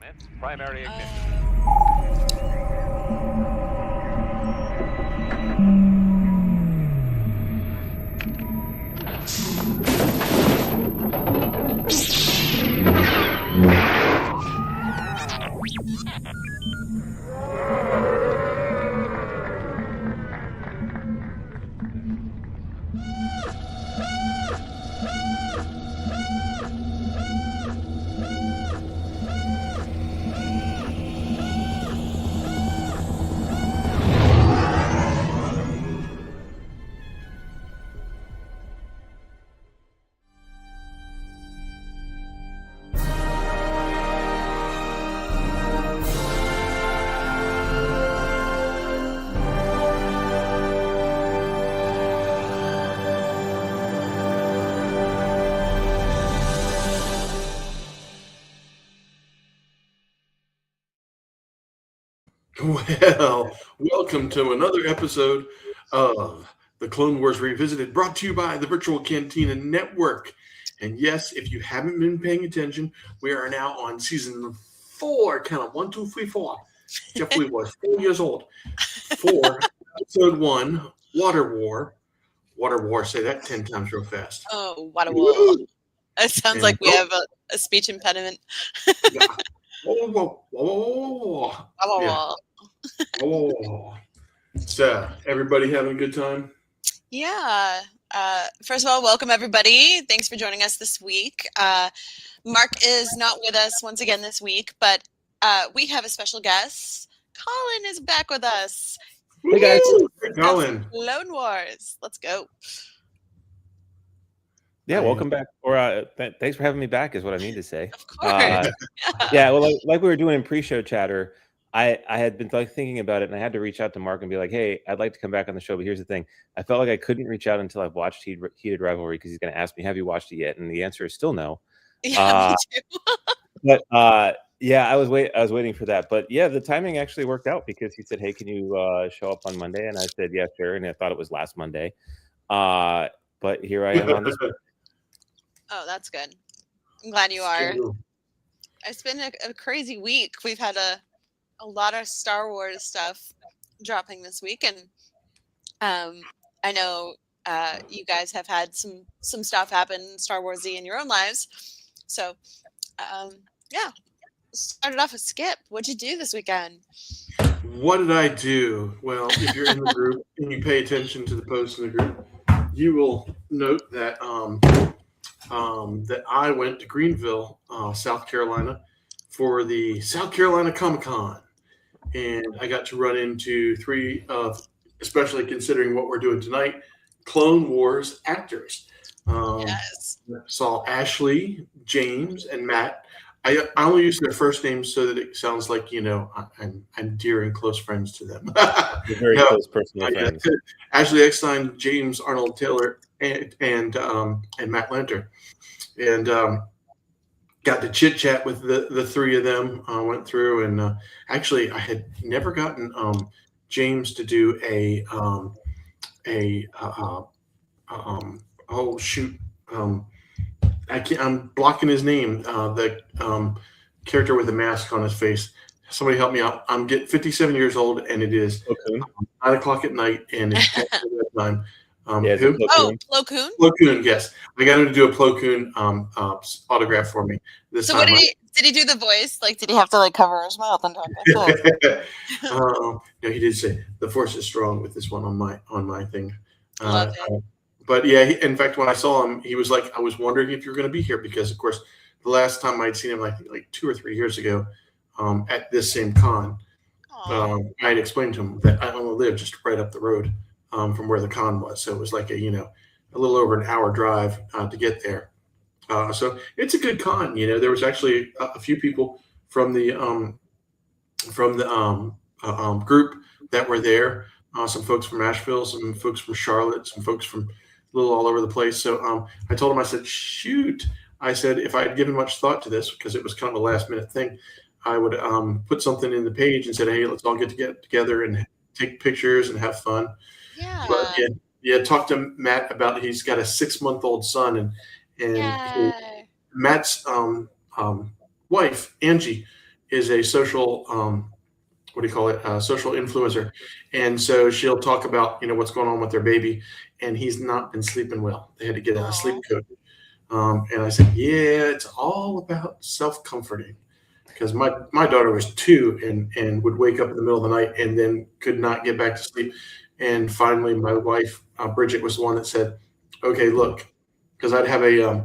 Commence primary ignition. Well, welcome to another episode of the Clone Wars Revisited, brought to you by the Virtual Cantina Network. And yes, if you haven't been paying attention, we are now on season 4. Count of 1, 2, 3, 4. Jeff Lee was 4 years old. 4, episode 1, Water War. Water War, say that 10 times real fast. Oh, Water War. It sounds like we have a speech impediment. Yeah. Whoa. Yeah. Oh, so everybody having a good time? Yeah. First of all, welcome everybody. Thanks for joining us this week. Mark is not with us once again this week, but we have a special guest. Colin is back with us. Hey guys, Colin. Clone Wars. Let's go. Yeah, welcome back. Or thanks for having me back, is what I need to say. Of course. Yeah, well, like we were doing in pre-show chatter, I had been thinking about it, and I had to reach out to Mark and be like, "Hey, I'd like to come back on the show, but here's the thing: I felt like I couldn't reach out until I've watched Heated Rivalry, because he's going to ask me, "Have you watched it yet?" And the answer is still no. Yeah, me too. But yeah, I was waiting for that. But yeah, the timing actually worked out, because he said, "Hey, can you show up on Monday?" And I said, "Yeah, sure." And I thought it was last Monday, but here I am on this. Oh, that's good. I'm glad you are. It's been a crazy week. We've had a lot of Star Wars stuff dropping this week, and I know you guys have had some stuff happen Star Warsy in your own lives. So yeah, started off with Skip. What'd you do this weekend? What did I do? Well, if you're in the group and you pay attention to the posts in the group, you will note that that I went to Greenville, South Carolina, for the South Carolina Comic-Con, and I got to run into 3 especially considering what we're doing tonight, Clone Wars actors. Yes. Saw Ashley, James, and Matt. I only use their first names so that it sounds like, I'm dear and close friends to them. You're very close personal friends. Ashley Eckstein, James Arnold Taylor, and Matt Lanter, and got to chit chat with the 3 of them. Went through, and actually I had never gotten James to do oh shoot. I'm blocking his name. The character with the mask on his face. Somebody help me out. I'm getting 57 years old, and it is 9 o'clock at night, and it's time. Who? Plo Koon? Plo Koon, yes. I got him to do a Plo Koon autograph for me this time. So what did he do the voice? Like, did he have to like cover his mouth and talk like that? No, he did say the force is strong with this one on my thing. Love it. But yeah, in fact, when I saw him, he was like, I was wondering if you were going to be here, because, of course, the last time I'd seen him, I think like 2 or 3 years ago, at this same con, I had explained to him that I only live just right up the road from where the con was, so it was like a little over an hour drive to get there. So it's a good con. There was actually a few people from the group that were there. Some folks from Asheville, some folks from Charlotte, some folks from a little all over the place. So I told him, I said, shoot. I said, if I had given much thought to this, because it was kind of a last minute thing, I would put something in the page and said, hey, let's all get together and take pictures and have fun. Yeah. But yeah, talk to Matt about, he's got a 6-month-old son, and Matt's wife, Angie, is a social what do you call it? Social influencer, and so she'll talk about what's going on with their baby, and he's not been sleeping well. They had to get a sleep coach, and I said, yeah, it's all about self comforting, because my daughter was 2 and would wake up in the middle of the night and then could not get back to sleep, and finally my wife Bridget was the one that said, okay, look, because I'd have a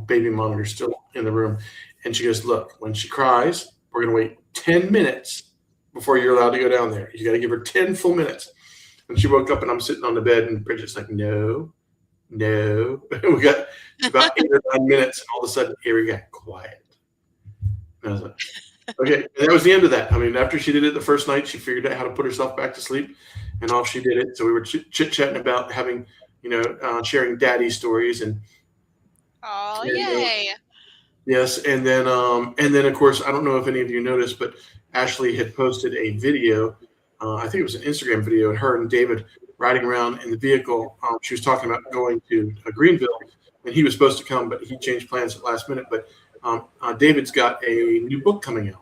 baby monitor still in the room, and she goes, look, when she cries, we're going to wait 10 minutes before you're allowed to go down there. You got to give her 10 full minutes. And she woke up and I'm sitting on the bed and Bridget's like, no. We got about 8 or 9 minutes and all of a sudden here we got quiet. And I was like, okay. And that was the end of that. I mean, after she did it the first night, she figured out how to put herself back to sleep, and off she did it. So we were chit-chatting about having, sharing daddy stories and yay. Yes, and then of course, I don't know if any of you noticed, but Ashley had posted a video. I think it was an Instagram video, and her and David riding around in the vehicle. She was talking about going to Greenville, and he was supposed to come, but he changed plans at the last minute. But David's got a new book coming out.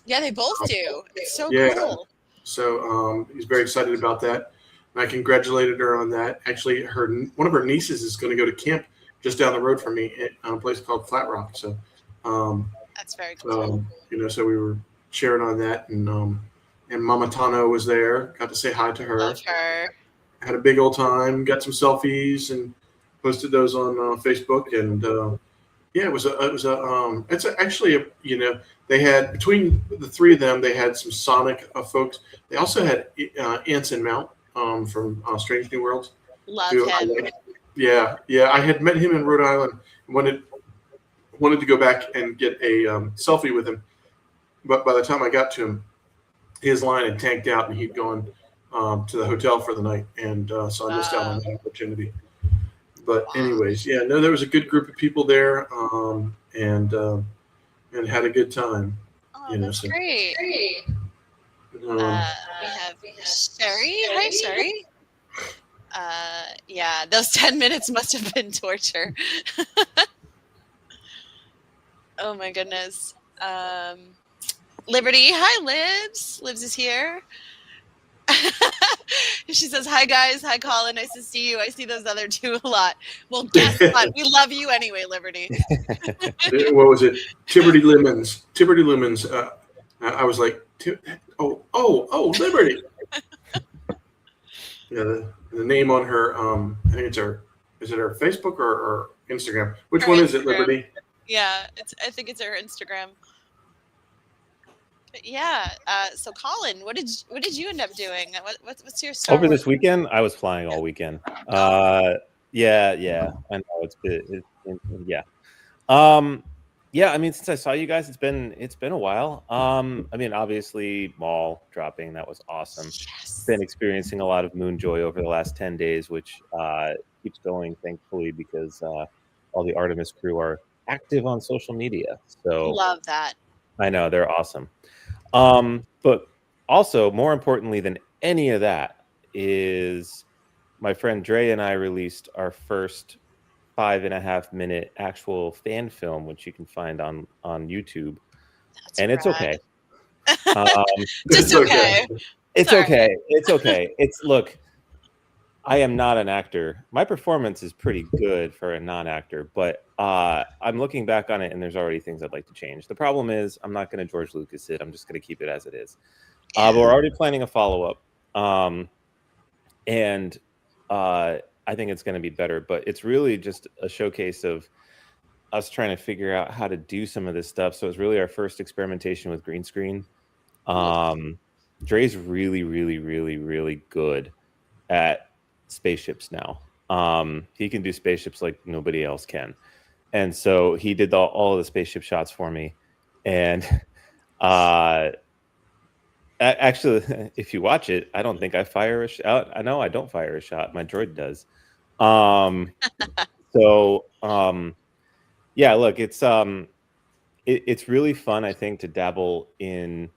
Yeah, they both do. It's so cool. So he's very excited about that, and I congratulated her on that. Actually, one of her nieces is going to go to camp just down the road from me at a place called Flat Rock. So. That's very cool. So we were sharing on that, and Mama Tano was there. Got to say hi to her. Love her. Had a big old time. Got some selfies and posted those on Facebook. And they had, between the three of them, they had some Sonic folks. They also had Anson Mount from Strange New Worlds. Love him. Yeah. I had met him in Rhode Island. Wanted to go back and get a selfie with him, but by the time I got to him, his line had tanked out and he'd gone to the hotel for the night, and so I missed out on that opportunity. But anyways, there was a good group of people there, and had a good time. That's great. We have Sherry. Hi, Sherry. Those 10 minutes must have been torture. Oh my goodness. Liberty. Hi, Libs. Libs is here. She says, hi, guys. Hi, Colin. Nice to see you. I see those other two a lot. Well, guess what? We love you anyway, Liberty. What was it? Liberty Lemons. I was like, Liberty. The name on her, I think is it her Facebook or Instagram? Which one is it, Liberty? Yeah, I think it's her Instagram. But so Colin, what did you end up doing? What's your story? Over this weekend? I was flying all weekend. I know I mean, since I saw you guys, it's been a while. I mean, obviously, mall dropping, that was awesome. Yes. Been experiencing a lot of moon joy over the last 10 days, which keeps going, thankfully, because all the Artemis crew are active on social media. So love that. I know, they're awesome. But also, more importantly than any of that, is my friend Dre and I released our first 5.5-minute actual fan film, which you can find on YouTube. It's okay. Just okay. It's okay. It's okay. Look, I am not an actor. My performance is pretty good for a non-actor, but I'm looking back on it and there's already things I'd like to change. The problem is I'm not going to George Lucas it. I'm just going to keep it as it is. But we're already planning a follow-up. And I think it's going to be better, but it's really just a showcase of us trying to figure out how to do some of this stuff. So it's really our first experimentation with green screen. Dre's really, really, really, really good at spaceships now. He can do spaceships like nobody else can. And so he did all of the spaceship shots for me. And actually, if you watch it, I don't think I fire a shot. I know I don't fire a shot. My droid does. Look, it's really fun, I think, to dabble in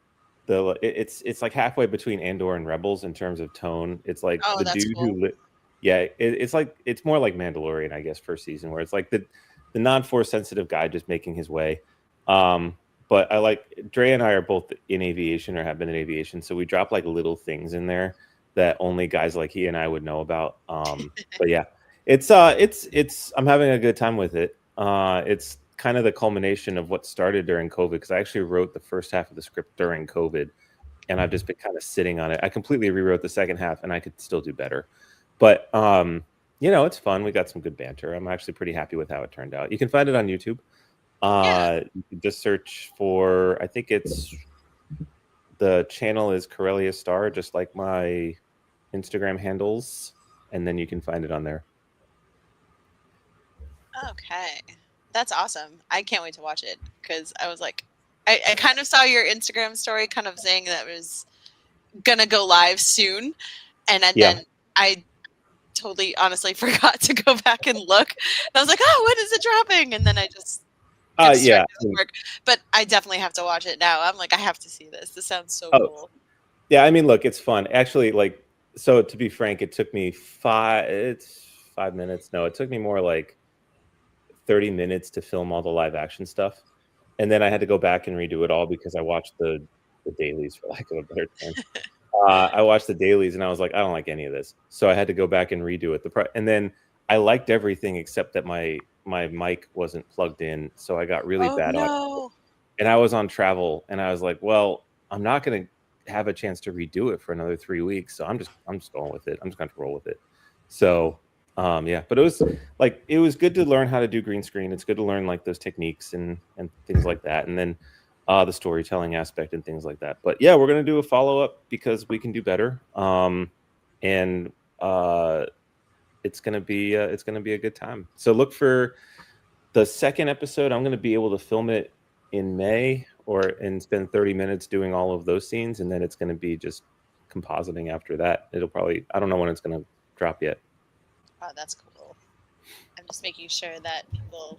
it's like halfway between Andor and Rebels in terms of tone. It's like the dude cool. It's more like Mandalorian, I guess, first season, where it's like the non-force sensitive guy just making his way. but I like Dre and I are both in aviation or have been in aviation, so we drop like little things in there that only guys like he and I would know about. But yeah, it's I'm having a good time with it. It's kind of the culmination of what started during COVID, because I actually wrote the first half of the script during COVID, and I've just been kind of sitting on it. I completely rewrote the second half, and I could still do better. But it's fun. We got some good banter. I'm actually pretty happy with how it turned out. You can find it on YouTube. You can just search for, I think it's, the channel is Corellia Star, just like my Instagram handles, and then you can find it on there. Okay, that's awesome. I can't wait to watch it, because I was like, I kind of saw your Instagram story kind of saying that it was gonna go live soon, and then I totally honestly forgot to go back and look. And I was like, oh, when is it dropping? And then I just work. But I definitely have to watch it now. I'm like, I have to see this. This sounds so cool. Yeah, I mean, look, it's fun. Actually, like, so to be frank, it took me 5 minutes. No, it took me more like 30 minutes to film all the live action stuff. And then I had to go back and redo it all because I watched the dailies, for lack of a better term. I watched the dailies and I was like, I don't like any of this. So I had to go back and redo it. And then I liked everything except that my mic wasn't plugged in. So I got really bad audio. And I was on travel and I was like, well, I'm not going to have a chance to redo it for another 3 weeks. So I'm just going with it. I'm just going to roll with it. So but it was good to learn how to do green screen. It's good to learn like those techniques and things like that. And then the storytelling aspect and things like that. But yeah, we're going to do a follow-up because we can do better. And it's going to be a good time. So look for the second episode. I'm going to be able to film it in May and spend 30 minutes doing all of those scenes. And then it's going to be just compositing after that. It'll probably, I don't know when it's going to drop yet. Oh, that's cool. I'm just making sure that people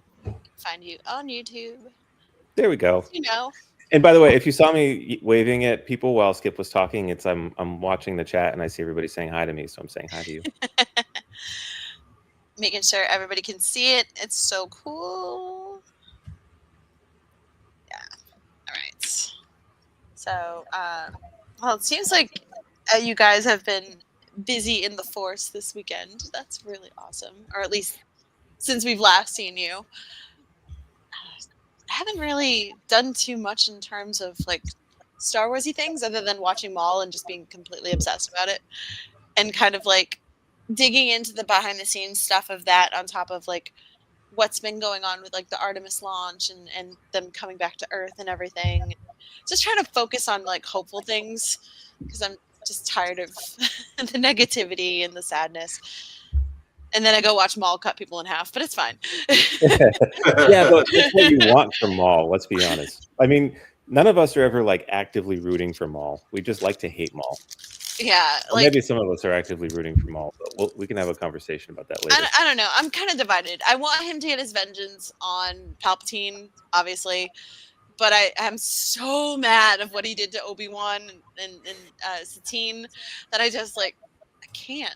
find you on YouTube. There we go. You know. And by the way, if you saw me waving at people while Skip was talking, it's I'm watching the chat and I see everybody saying hi to me, so I'm saying hi to you. Making sure everybody can see it. It's so cool. Yeah. All right. So, well, it seems like you guys have been busy in the force this weekend. That's really awesome. Or at least since we've last seen you. I haven't really done too much in terms of like Star Warsy things other than watching Maul and just being completely obsessed about it and kind of like digging into the behind the scenes stuff of that on top of like what's been going on with like the Artemis launch and them coming back to Earth and everything. Just trying to focus on like hopeful things because I'm just tired of the negativity and the sadness. And then I go watch Maul cut people in half, but it's fine. Yeah, but that's what you want from Maul, let's be honest. I mean, none of us are ever like actively rooting for Maul. We just like to hate Maul. Yeah. Or maybe some of us are actively rooting for Maul, but we can have a conversation about that later. I don't know. I'm kind of divided. I want him to get his vengeance on Palpatine, obviously. But I'm so mad of what he did to Obi-Wan and Satine that I just like, I can't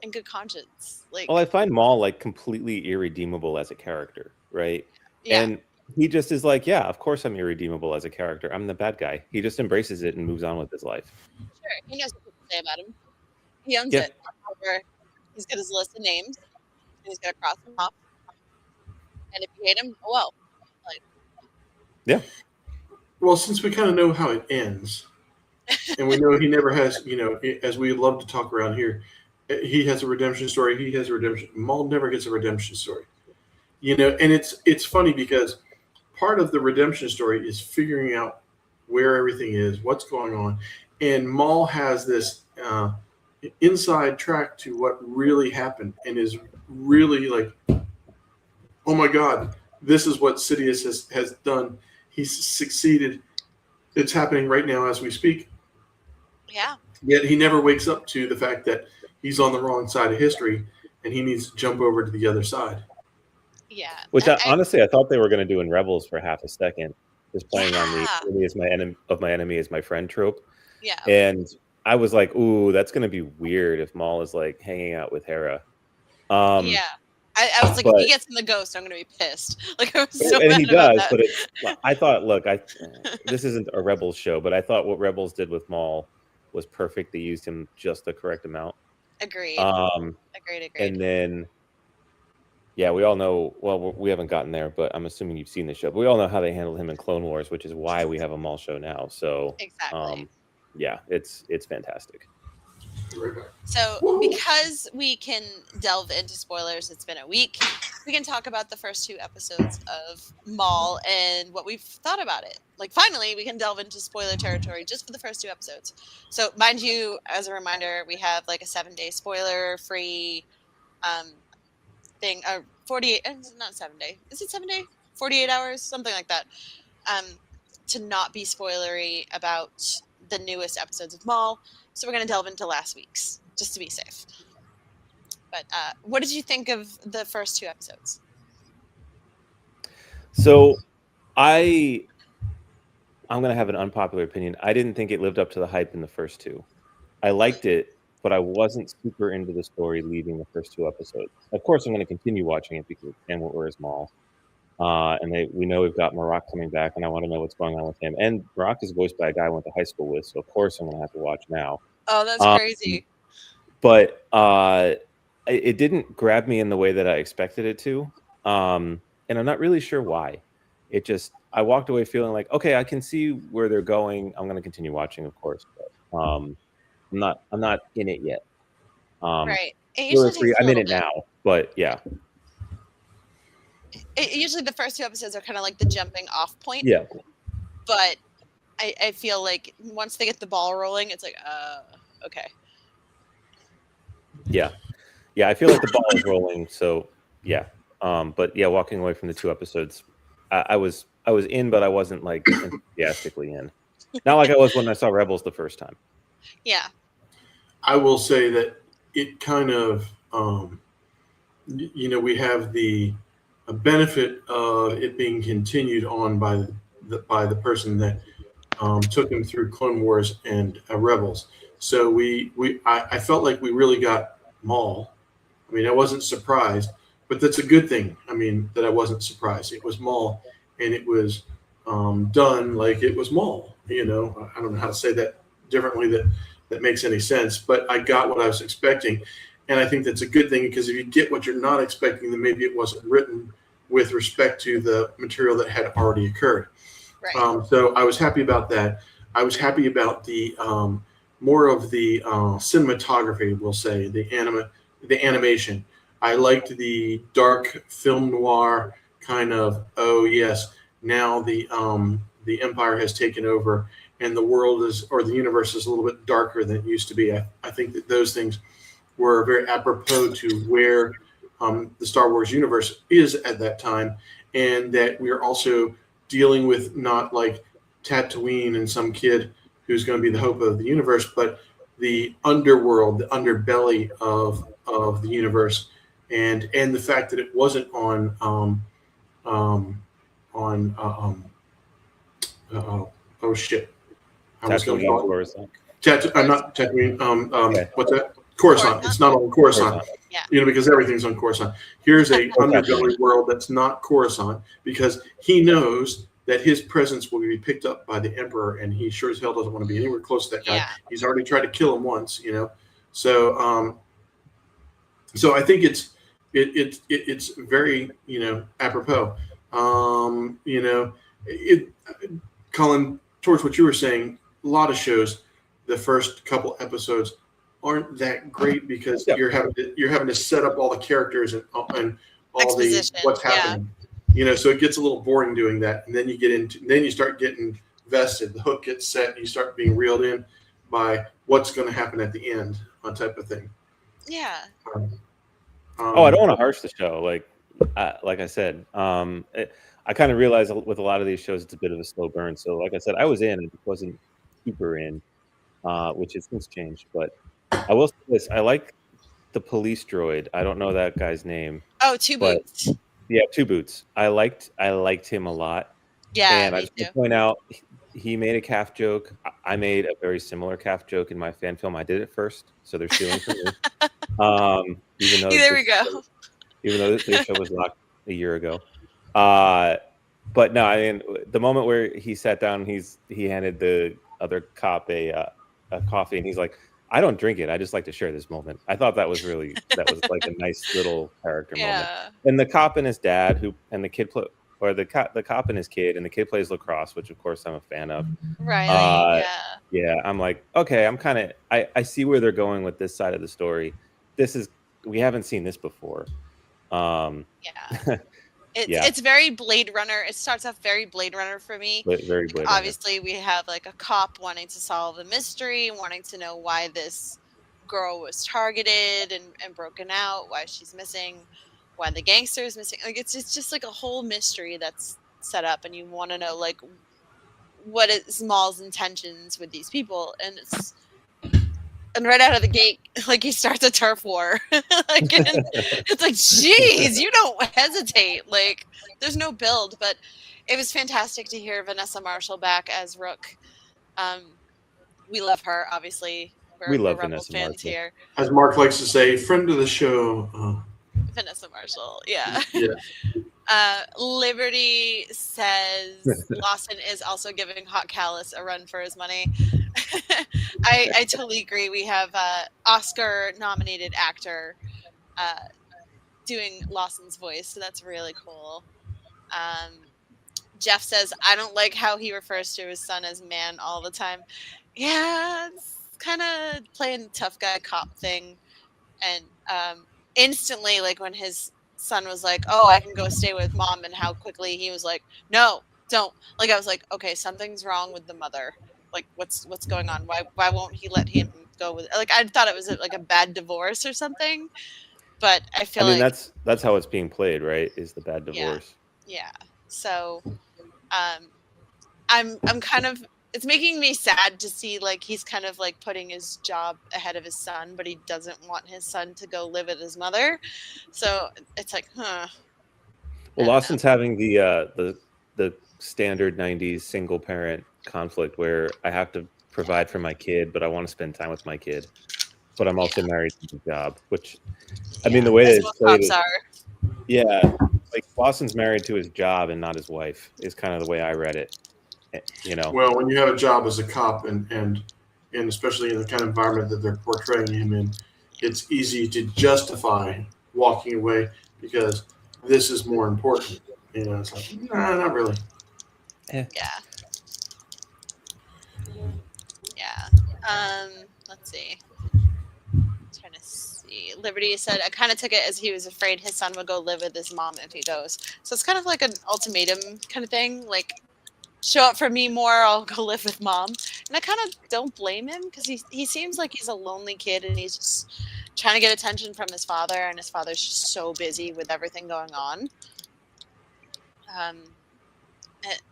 in good conscience. Like, well, I find Maul like completely irredeemable as a character, right? Yeah. And he just is like, yeah, of course I'm irredeemable as a character. I'm the bad guy. He just embraces it and moves on with his life. Sure, he knows what people say about him. He owns it. He's got his list of names, and he's got to cross them off. And if you hate him, oh well. Like, yeah. Well, since we kind of know how it ends, and we know he never has, as we love to talk around here, he has a redemption story. He has a redemption. Maul never gets a redemption story, and it's funny because part of the redemption story is figuring out where everything is, what's going on, and Maul has this inside track to what really happened, and is really like, oh my God, this is what Sidious has done. He's succeeded. It's happening right now as we speak. Yeah. Yet he never wakes up to the fact that he's on the wrong side of history and he needs to jump over to the other side. Yeah. Which honestly, I thought they were going to do in Rebels for half a second, just playing on the enemy is my enemy is my friend trope. Yeah. And I was like, ooh, that's going to be weird if Maul is like hanging out with Hera. Yeah. I was like, if he gets in the ghost, I'm gonna be pissed. Like I was so and mad he about does, that. but I thought, look, this isn't a Rebels show, but I thought what Rebels did with Maul was perfect. They used him just the correct amount. Agreed. Agreed. And then, yeah, we all know. Well, we haven't gotten there, but I'm assuming you've seen the show. But we all know how they handled him in Clone Wars, which is why we have a Maul show now. So exactly. Yeah, it's fantastic. So because we can delve into spoilers, it's been a week. We can talk about the first 2 episodes of Maul and what we've thought about it. Like finally, we can delve into spoiler territory just for the first 2 episodes. So mind you, as a reminder, we have like a 7-day spoiler-free thing. 48, not 7-day. Is it 7-day? 48 hours, something like that. To not be spoilery about the newest episodes of Maul. So we're going to delve into last week's, just to be safe. But what did you think of the first 2 episodes? So I'm going to have an unpopular opinion. I didn't think it lived up to the hype in the first 2. I liked it, but I wasn't super into the story leaving the first 2 episodes. Of course, I'm going to continue watching it because and where's Maul? And we know we've got Maroc coming back, and I want to know what's going on with him. And Maroc is voiced by a guy I went to high school with, so of course I'm going to have to watch now. Oh, that's crazy. But it didn't grab me in the way that I expected it to, and I'm not really sure why. I walked away feeling like, okay, I can see where they're going. I'm going to continue watching, of course, but I'm not in it yet. Right. I'm in it now, but yeah. Usually the first 2 episodes are kind of like the jumping off point. Yeah. But I feel like once they get the ball rolling, it's like, okay. Yeah. I feel like the ball is rolling. So yeah. But yeah, walking away from the 2 episodes, I was in, but I wasn't like enthusiastically in. Not like I was when I saw Rebels the first time. Yeah. I will say that it kind of, we have the benefit of it being continued on by the person that took him through Clone Wars and Rebels. So I felt like we really got Maul. I mean, I wasn't surprised, but that's a good thing. I mean, that I wasn't surprised. It was Maul, and it was done like it was Maul. I don't know how to say that differently that makes any sense, but I got what I was expecting. And I think that's a good thing, because if you get what you're not expecting, then maybe it wasn't written with respect to the material that had already occurred. Right. So I was happy about that. I was happy about the more of the cinematography, we'll say, the animation. I liked the dark film noir kind of, oh yes, now the Empire has taken over and the world the universe is a little bit darker than it used to be. I think that those things were very apropos to where the Star Wars universe is at that time, and that we're also dealing with not like Tatooine and some kid who's going to be the hope of the universe, but the underworld, the underbelly of the universe, and the fact that it wasn't on oh shit, I was going to not Tatooine. Okay. What's that? Coruscant. It's not on Coruscant. Yeah. Because everything's on Coruscant. Here's a underbelly world that's not Coruscant, because he knows that his presence will be picked up by the Emperor, and he sure as hell doesn't want to be anywhere close to that guy. Yeah. He's already tried to kill him once, So so I think it's very apropos. Colin, towards what you were saying, a lot of shows, the first couple episodes aren't that great, because you're having to set up all the characters and all Exposition, the what's happening. So it gets a little boring doing that, and then you start getting vested. The hook gets set, and you start being reeled in by what's going to happen at the end, type of thing. Yeah. I don't want to harsh the show. Like I said, I kind of realized with a lot of these shows, it's a bit of a slow burn. So like I said, I was in, and wasn't super in, which has since changed. But I will say this: I like the police droid. I don't know that guy's name. Oh, Two Boots. Yeah, Two Boots. I liked him a lot. Yeah, and I just want to point out, he made a calf joke. I made a very similar calf joke in my fan film. I did it first, so they're stealing from me. Even though there we go. even though this show was locked a year ago. But no, I mean, the moment where he sat down, he handed the other cop a coffee, and he's like, "I don't drink it. I just like to share this moment." I thought that was like a nice little character moment. And the cop and his dad, and the kid the cop and his kid, and the kid plays lacrosse, which of course I'm a fan of. Riley, yeah, I'm like, okay, I see where they're going with this side of the story. We haven't seen this before. It's very Blade Runner. It starts off very Blade Runner for me. Very Blade Obviously, we have like a cop wanting to solve a mystery, wanting to know why this girl was targeted and broken out, why she's missing, why the gangster is missing. Like it's just like a whole mystery that's set up, and you want to know like what is Maul's intentions with these people, and right out of the gate, like he starts a turf war. Like, and it's like, geez, you don't hesitate. Like, there's no build, but it was fantastic to hear Vanessa Marshall back as Rook. We love her, obviously. We love Rebel Vanessa fans Marshall. here. As Mark likes to say, friend of the show. Vanessa Marshall, yeah. Yeah. Liberty says Lawson is also giving Hot Callus a run for his money. I totally agree. We have Oscar-nominated actor doing Lawson's voice, so that's really cool. Jeff says, I don't like how he refers to his son as man all the time. Yeah, it's kind of playing the tough guy cop thing. And instantly, like when his son was like, oh, I can go stay with mom, and how quickly he was like, no, don't. Like I was like, okay, something's wrong with the mother. Like what's going on? Why won't he let him go with? Like I thought it was like a bad divorce or something, but I feel like that's how it's being played, right? Is the bad divorce? Yeah. So, I'm kind of. It's making me sad to see like he's kind of like putting his job ahead of his son, but he doesn't want his son to go live with his mother. So it's like, huh. Well, Lawson's having the standard 90s single parent conflict where I have to provide for my kid, but I want to spend time with my kid, but I'm also married to the job, which I mean, the way that it's played is, like Lawson's married to his job and not his wife is kind of the way I read it. You know, well, when you have a job as a cop and especially in the kind of environment that they're portraying him in, it's easy to justify walking away because this is more important. You know, it's like, nah, not really. Yeah. Let's see. Trying to see. Liberty said, I kind of took it as he was afraid his son would go live with his mom if he goes. So it's kind of like an ultimatum kind of thing. Like, show up for me more, I'll go live with mom. And I kind of don't blame him because he seems like he's a lonely kid and he's just trying to get attention from his father, and his father's just so busy with everything going on.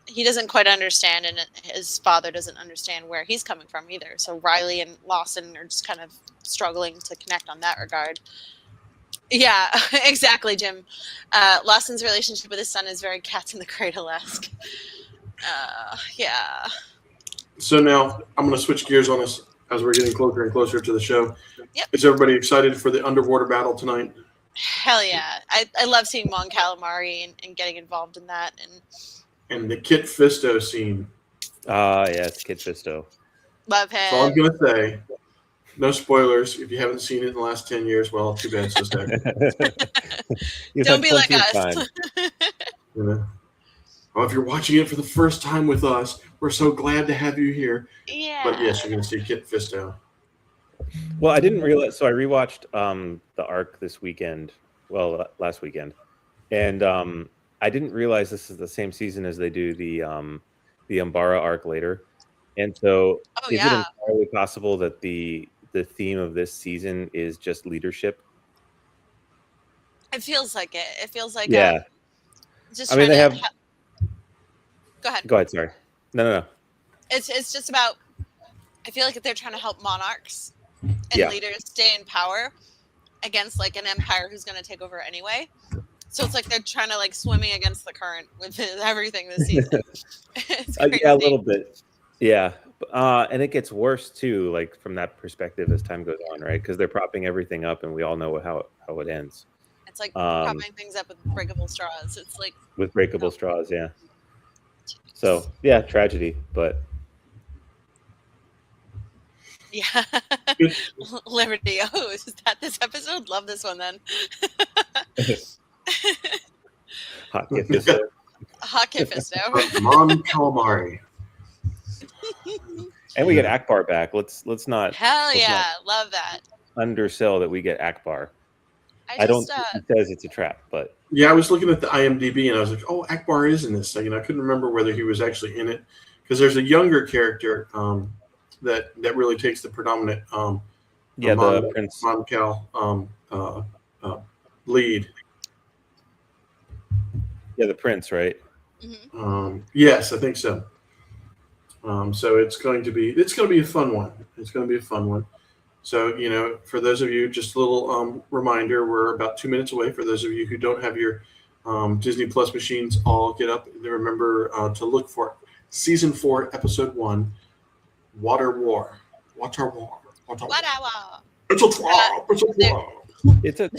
He doesn't quite understand, and his father doesn't understand where he's coming from either. So Riley and Lawson are just kind of struggling to connect on that regard. Yeah, exactly, Jim. Lawson's relationship with his son is very Cats in the Cradle-esque. Yeah. So now I'm going to switch gears on us as we're getting closer and closer to the show. Yep. Is everybody excited for the underwater battle tonight? Hell yeah. I love seeing Mon Calamari and getting involved in that. And the Kit Fisto scene. Yes, Kit Fisto. Love him. That's all I'm going to say. No spoilers. If you haven't seen it in the last 10 years, well, too bad, so sad. Don't be like us. Yeah. Well, if you're watching it for the first time with us, we're so glad to have you here. Yeah. But yes, you're going to see Kit Fisto. Well, I didn't realize. So I rewatched the arc this weekend. Well, last weekend, and I didn't realize this is the same season as they do the Umbara arc later. And so, is it entirely possible that the theme of this season is just leadership? It feels like it. It feels like just. I mean, they have. Go ahead. Go ahead. Sorry. No. It's just about. I feel like they're trying to help monarchs and leaders stay in power against like an empire who's going to take over anyway. So it's like they're trying to like swimming against the current with everything this season. Yeah, a little bit. Yeah. And it gets worse too, like from that perspective as time goes on, right? Because they're propping everything up and we all know how it ends. It's like propping things up with breakable straws. It's like with breakable straws, yeah. So yeah, tragedy, but yeah. Liberty. Oh, is that this episode? Love this one then. Hot Kit Fisto. Hot Kit Fisto. Mon calamari. And we get Akbar back. Let's not. Hell yeah, love that. Undersell that we get Akbar. I don't think he says it's a trap, but yeah, I was looking at the IMDb and I was like, oh, Akbar is in this thing, and I couldn't remember whether he was actually in it because there's a younger character that really takes the predominant the Prince Moncal lead. Yeah, the Prince, right? Mm-hmm. Yes, I think so. So it's going to be a fun one. It's going to be a fun one. So, for those of you, just a little reminder, we're about 2 minutes away. For those of you who don't have your Disney Plus machines, all get up and remember to look for Season 4, Episode 1, Water War. Water War. Water War. It's a trap. It's a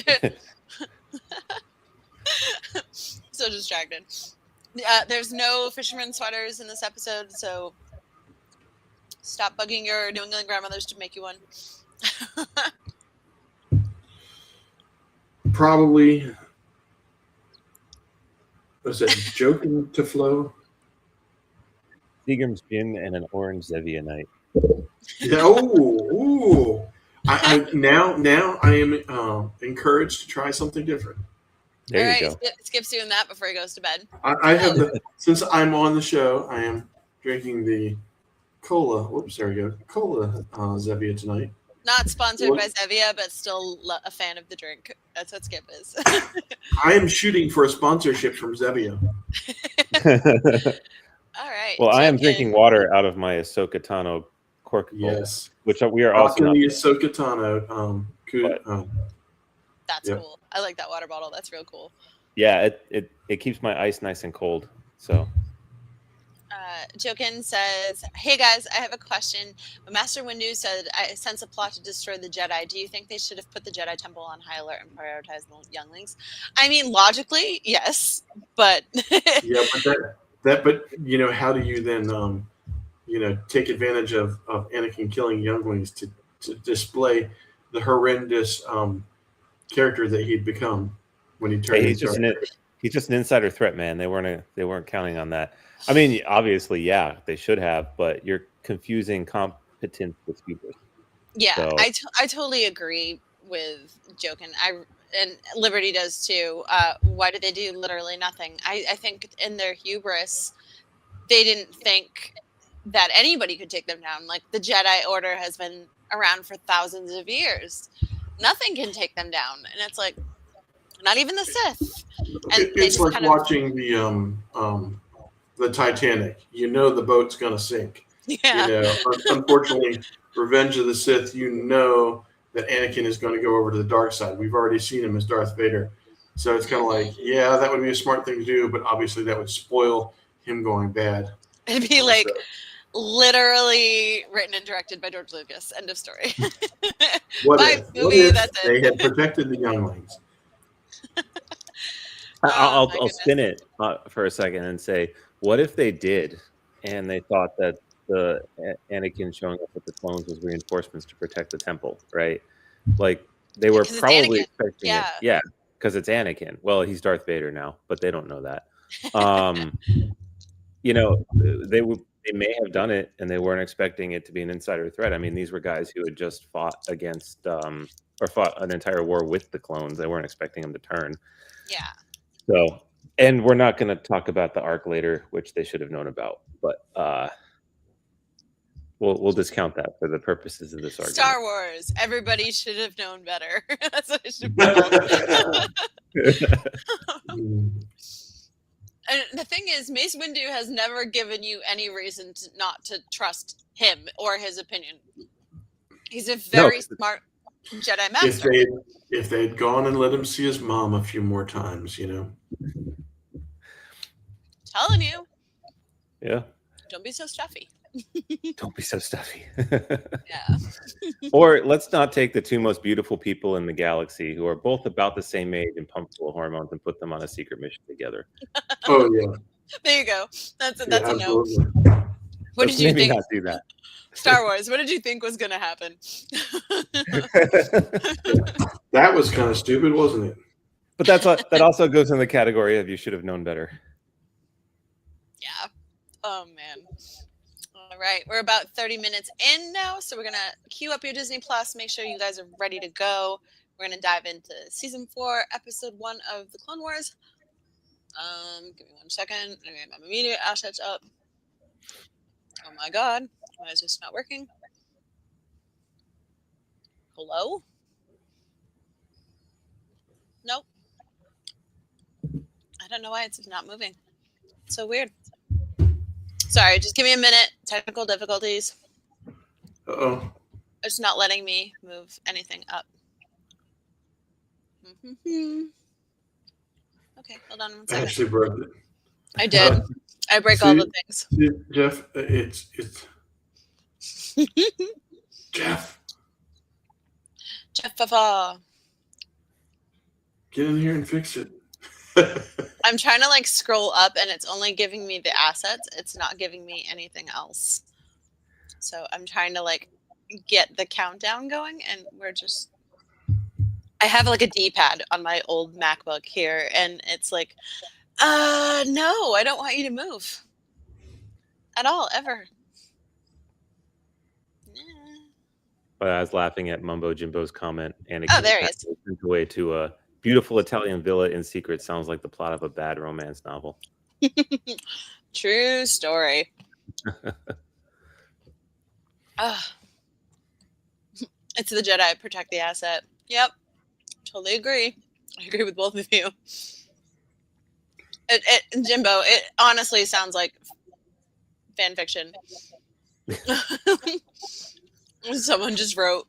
so distracted. There's no fisherman sweaters in this episode, so stop bugging your New England grandmothers to make you one. Probably was it joking to flow? Seagram's gin and an orange Zevia night. Yeah, ooh. I now I am encouraged to try something different. There you go. Skip's doing that before he goes to bed. I have since I'm on the show, I am drinking the cola. Whoops, there we go. Cola Zevia tonight. Not sponsored by Zevia, but still a fan of the drink. That's what Skip is. I am shooting for a sponsorship from Zevia. All right. Well, I am drinking water out of my Ahsoka Tano cork bowl, yes, which we are also the Ahsoka Tano. That's cool. I like that water bottle. That's real cool. Yeah, it keeps my ice nice and cold. So. Jokin says, "Hey guys, I have a question. Master Windu said, I sense a plot to destroy the Jedi. Do you think they should have put the Jedi Temple on high alert and prioritized the younglings?" I mean, logically, yes, but yeah, but how do you then take advantage of Anakin killing younglings to display the horrendous character that he'd become when he turned? He's just an insider threat, man. They weren't counting on that. I mean, obviously, yeah, they should have, but you're confusing competence with stupid. Yeah, so. I totally agree with Jokin. And Liberty does too. Why did they do literally nothing? I think in their hubris, they didn't think that anybody could take them down. Like, the Jedi Order has been around for thousands of years. Nothing can take them down. And it's like, not even the Sith. And it's like watching the Titanic. The boat's going to sink. Yeah. Unfortunately, Revenge of the Sith, that Anakin is going to go over to the dark side. We've already seen him as Darth Vader. So it's kind of like, yeah, that would be a smart thing to do, but obviously that would spoil him going bad. It'd be literally written and directed by George Lucas. End of story. What if they had protected the younglings? I'll spin it for a second and say, what if they did, and they thought that the Anakin showing up with the clones was reinforcements to protect the temple, right? Like, they were probably expecting it. Yeah, because it's Anakin. Well, he's Darth Vader now, but they don't know that. They may have done it, and they weren't expecting it to be an insider threat. I mean, these were guys who had just fought against or fought an entire war with the clones. They weren't expecting them to turn. Yeah. So, and we're not going to talk about the arc later, which they should have known about, but we'll discount that for the purposes of this argument. Star Wars. Everybody should have known better. That's what it should be called. And the thing is, Mace Windu has never given you any reason not to trust him or his opinion. He's a very smart Jedi Master. If they had gone and let him see his mom a few more times, Telling you. Yeah. Don't be so stuffy. Don't be so stuffy. Yeah. Or let's not take the two most beautiful people in the galaxy who are both about the same age and pumped full of hormones and put them on a secret mission together. Oh yeah. There you go. That's a no. Absolutely. What Let's did you maybe think? not do that. Star Wars. What did you think was going to happen? That was kind of stupid, wasn't it? But that also goes in the category of you should have known better. Yeah. Oh man. All right, we're about 30 minutes in now, so we're gonna queue up your Disney Plus. Make sure you guys are ready to go. We're gonna dive into season 4, episode 1 of the Clone Wars. Give me 1 second. I'm gonna get my media assets up. Oh my god, why is this not working? Hello? Nope. I don't know why it's not moving. It's so weird. Sorry, just give me a minute. Technical difficulties. Uh-oh. It's not letting me move anything up. Okay, hold on 1 I second. actually broke it. I did. I break all the things. Jeff, it's Jeff. Papa. Get in here and fix it. I'm trying to like scroll up and it's only giving me the assets. It's not giving me anything else. So I'm trying to like get the countdown going and I have like a D-pad on my old MacBook here and it's like, no, I don't want you to move. At all, ever. But I was laughing at Mumbo Jimbo's comment. And there he is. Away to a beautiful Italian villa in secret sounds like the plot of a bad romance novel. True story. It's the Jedi protect the asset. Yep. Totally agree. I agree with both of you. Jimbo, it honestly sounds like fan fiction. Someone just wrote.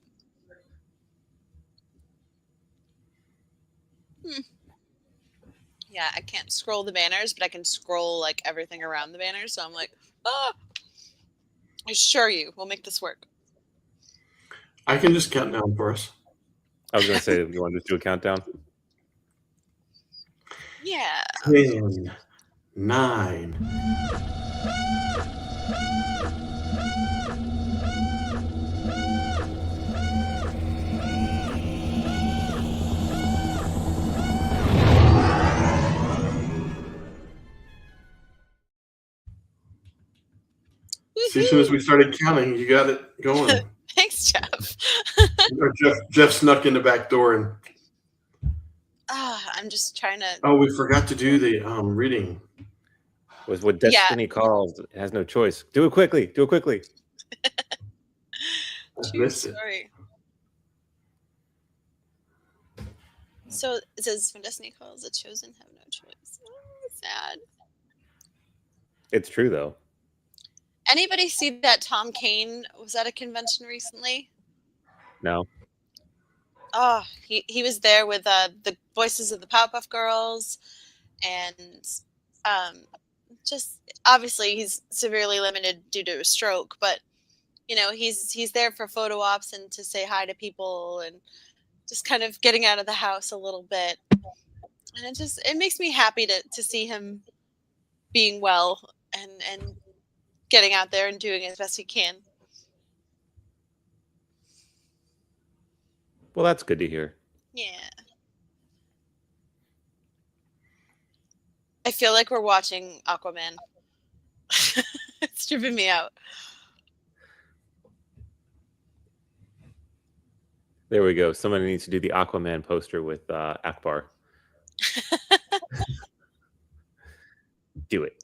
Yeah, I can't scroll the banners, but I can scroll like everything around the banners. So I'm like, I assure you, we'll make this work. I can just count down for us. I was going to say, you want to just do a countdown? Yeah. 10, 9. See, as soon as we started counting, you got it going. Thanks, Jeff. Jeff snuck in the back door and. I'm just trying to. Oh, we forgot to do the reading. Was what Destiny calls. It has no choice. Do it quickly. Do it quickly. True story. So it says, when Destiny calls, the chosen have no choice. Oh, sad. It's true, though. Anybody see that Tom Kane was at a convention recently? No. Oh, he was there with the voices of the Powerpuff Girls, and just obviously he's severely limited due to a stroke, but you know he's there for photo ops and to say hi to people and just kind of getting out of the house a little bit, and it makes me happy to see him being well and getting out there and doing as best he can. Well, that's good to hear. Yeah. I feel like we're watching Aquaman. It's tripping me out. There we go. Someone needs to do the Aquaman poster with Akbar. Do it.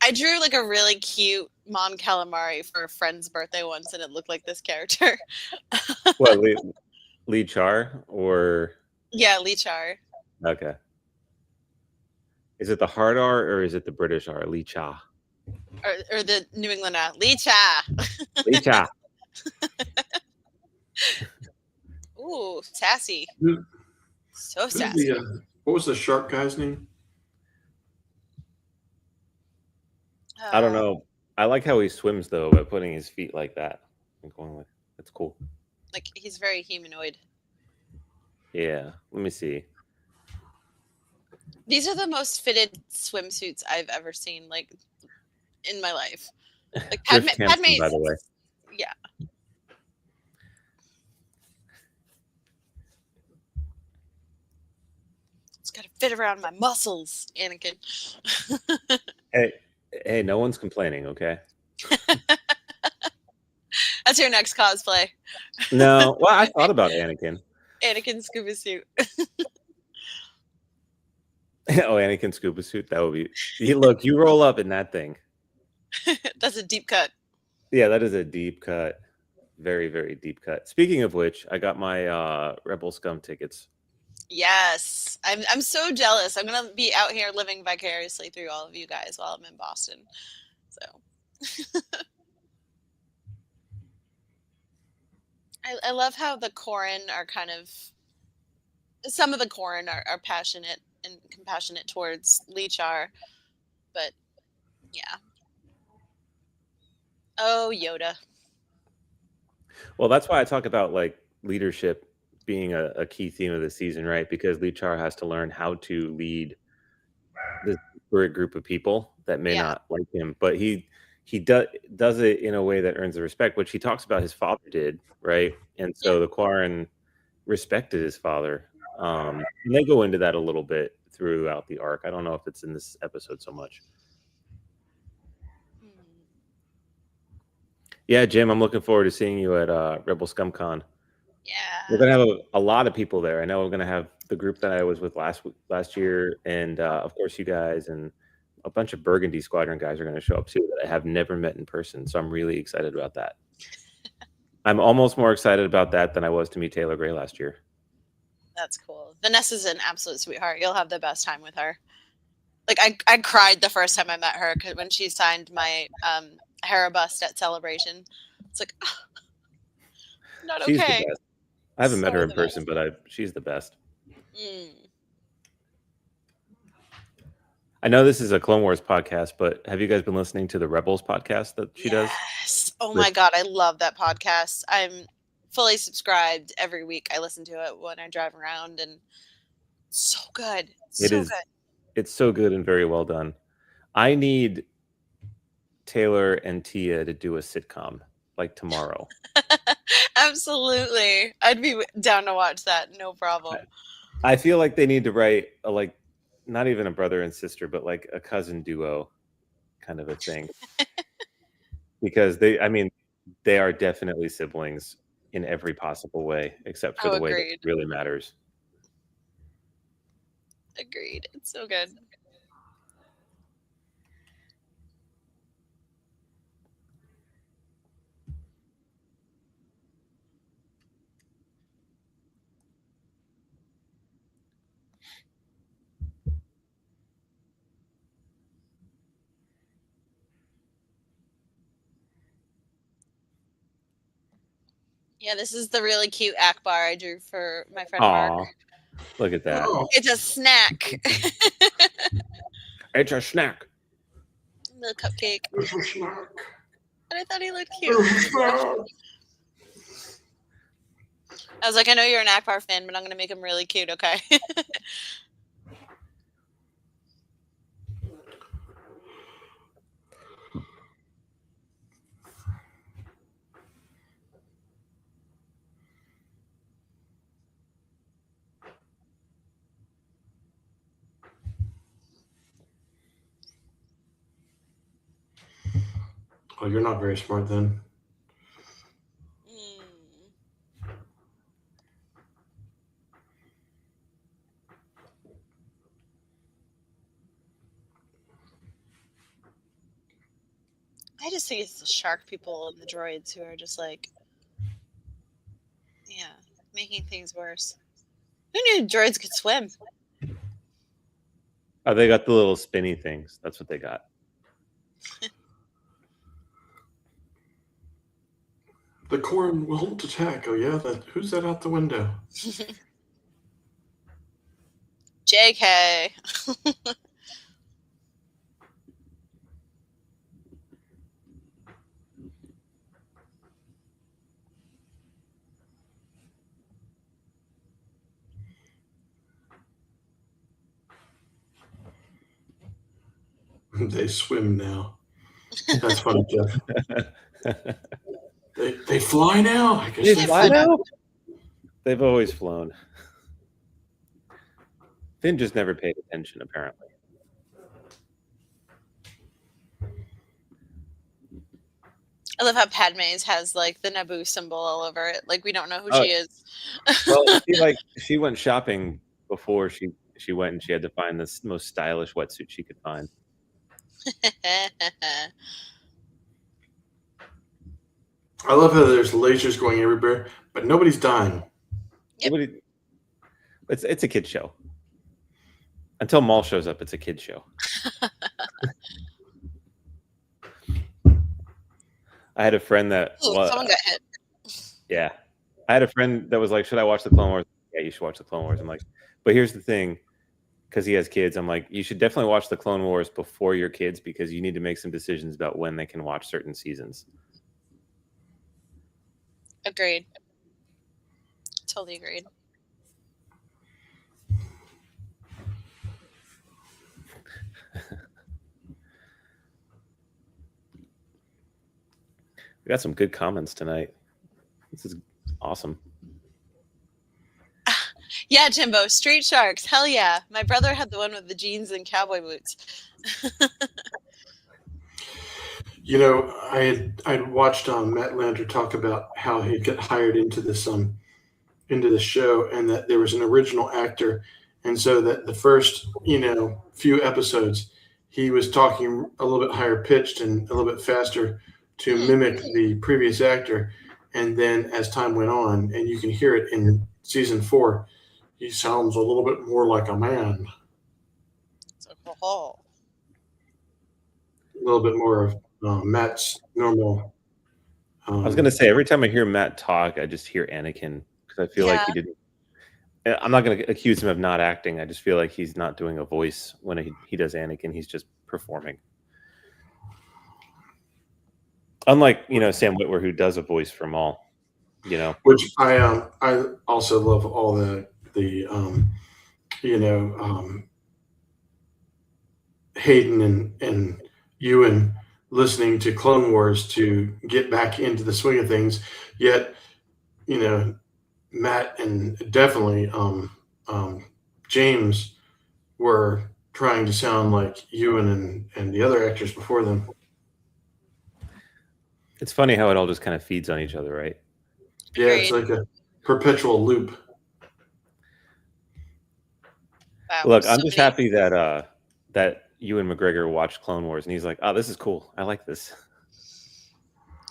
I drew like a really cute Mon Calamari for a friend's birthday once, and it looked like this character. What, Lee Char or? Yeah, Lee Char. Okay. Is it the hard R or is it the British R? Lee Cha. Or the New England R. Lee Cha. Lee Cha. Ooh, sassy. So sassy. What was the shark guy's name? I don't know. I like how he swims though by putting his feet like that and going like that's cool. Like he's very humanoid. Yeah. Let me see. These are the most fitted swimsuits I've ever seen, like in my life. Like Griff Campson, by the way. Yeah. It's got to fit around my muscles, Anakin. Hey, no one's complaining, okay? That's your next cosplay. No, well, I thought about Anakin. Anakin scuba suit. Oh, Anakin scuba suit. That would be. Look, you roll up in that thing. That's a deep cut. Yeah, that is a deep cut. Very, very deep cut. Speaking of which, I got my Rebel Scum tickets. Yes, I'm so jealous. I'm gonna be out here living vicariously through all of you guys while I'm in Boston. So, I love how the Corrin are kind of. Some of the Corrin are passionate and compassionate towards Lichar, but yeah. Oh, Yoda. Well, that's why I talk about like leadership being a key theme of the season, right? Because Lichar has to learn how to lead this group of people that may not like him, but he does it in a way that earns the respect, which he talks about his father did, right? And so the Quarren respected his father. And they go into that a little bit throughout the arc. I don't know if it's in this episode so much. Yeah, Jim, I'm looking forward to seeing you at Rebel ScumCon. Yeah. We're gonna have a lot of people there. I know we're gonna have the group that I was with last year, and of course you guys, and a bunch of Burgundy Squadron guys are gonna show up too that I have never met in person. So I'm really excited about that. I'm almost more excited about that than I was to meet Taylor Gray last year. That's cool. Vanessa's an absolute sweetheart. You'll have the best time with her. Like I cried the first time I met her when she signed my Hera bust at Celebration. It's like, oh, not She's okay. the best. I haven't met her in person, but she's the best. I know this is a Clone Wars podcast, but have you guys been listening to the Rebels podcast that she does? Yes. Oh my God, I love that podcast. I'm fully subscribed every week. I listen to it when I drive around, and so good. Good. It's so good and very well done. I need Taylor and Tia to do a sitcom like tomorrow. Absolutely. I'd be down to watch that. No problem. I feel like they need to write not even a brother and sister, but like a cousin duo kind of a thing. Because they are definitely siblings in every possible way, except for the way that it really matters. Agreed. It's so good. Yeah, this is the really cute Akbar I drew for my friend Mark. Look at that. It's a snack. It's a snack. Little cupcake. It's a snack. But I thought he looked cute. I was like, I know you're an Akbar fan, but I'm going to make him really cute, okay? Oh, you're not very smart then. I just think it's the shark people and the droids who are just like, making things worse. Who knew droids could swim? Oh, they got the little spinny things. That's what they got. The Corrin won't attack. Oh yeah, who's that out the window? JK. They swim now. That's funny, Jeff. They fly now. I guess they fly now. They've always flown. Finn just never paid attention, apparently. I love how Padme's has like the Naboo symbol all over it. Like we don't know who she is. Well, she went shopping before she went, and she had to find the most stylish wetsuit she could find. I love how there's lasers going everywhere, but nobody's dying. Yep. It's a kid's show. Until Maul shows up, it's a kid's show. I had a friend that someone got hit. Yeah. I had a friend that was like, should I watch the Clone Wars? Yeah, you should watch the Clone Wars. I'm like, but here's the thing, because he has kids, I'm like, you should definitely watch the Clone Wars before your kids, because you need to make some decisions about when they can watch certain seasons. Agreed. Totally agreed. We got some good comments tonight. This is awesome. Yeah, Jimbo, Street Sharks. Hell yeah. My brother had the one with the jeans and cowboy boots. You know, I'd watched Matt Lander talk about how he got hired into this show, and that there was an original actor, and so that the first few episodes he was talking a little bit higher pitched and a little bit faster to mimic the previous actor, and then as time went on, and you can hear it in season 4, he sounds a little bit more like a man. A little bit more of Matt's normal. I was going to say, every time I hear Matt talk, I just hear Anakin, because I feel like he didn't. I'm not going to accuse him of not acting. I just feel like he's not doing a voice when he does Anakin. He's just performing. Unlike Sam Witwer, who does a voice for Maul. Which I also love all the Hayden and Ewan listening to Clone Wars to get back into the swing of things. Yet, Matt and definitely James were trying to sound like Ewan and the other actors before them. It's funny how it all just kind of feeds on each other, right? Yeah, it's like a perpetual loop. Wow, look, I'm just happy that Ewan McGregor watched Clone Wars, and he's like, oh, this is cool. I like this.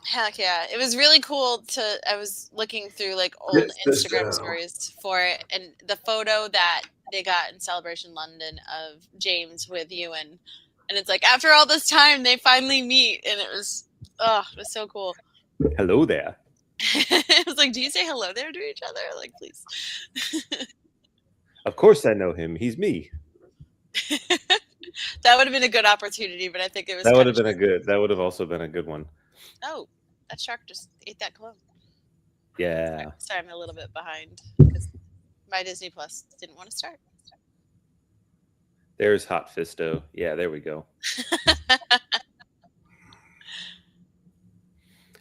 Heck yeah. It was really cool I was looking through like old Instagram stories for it, and the photo that they got in Celebration London of James with Ewan, and it's like, after all this time, they finally meet, and it was so cool. Hello there. It was like, do you say hello there to each other? Like, please. Of course I know him. He's me. That would have been a good opportunity, but I think it was. That would have also been a good one. Oh, that shark just ate that clone. Yeah. Sorry, I'm a little bit behind because my Disney Plus didn't want to start. There's Hot Fisto. Yeah, there we go.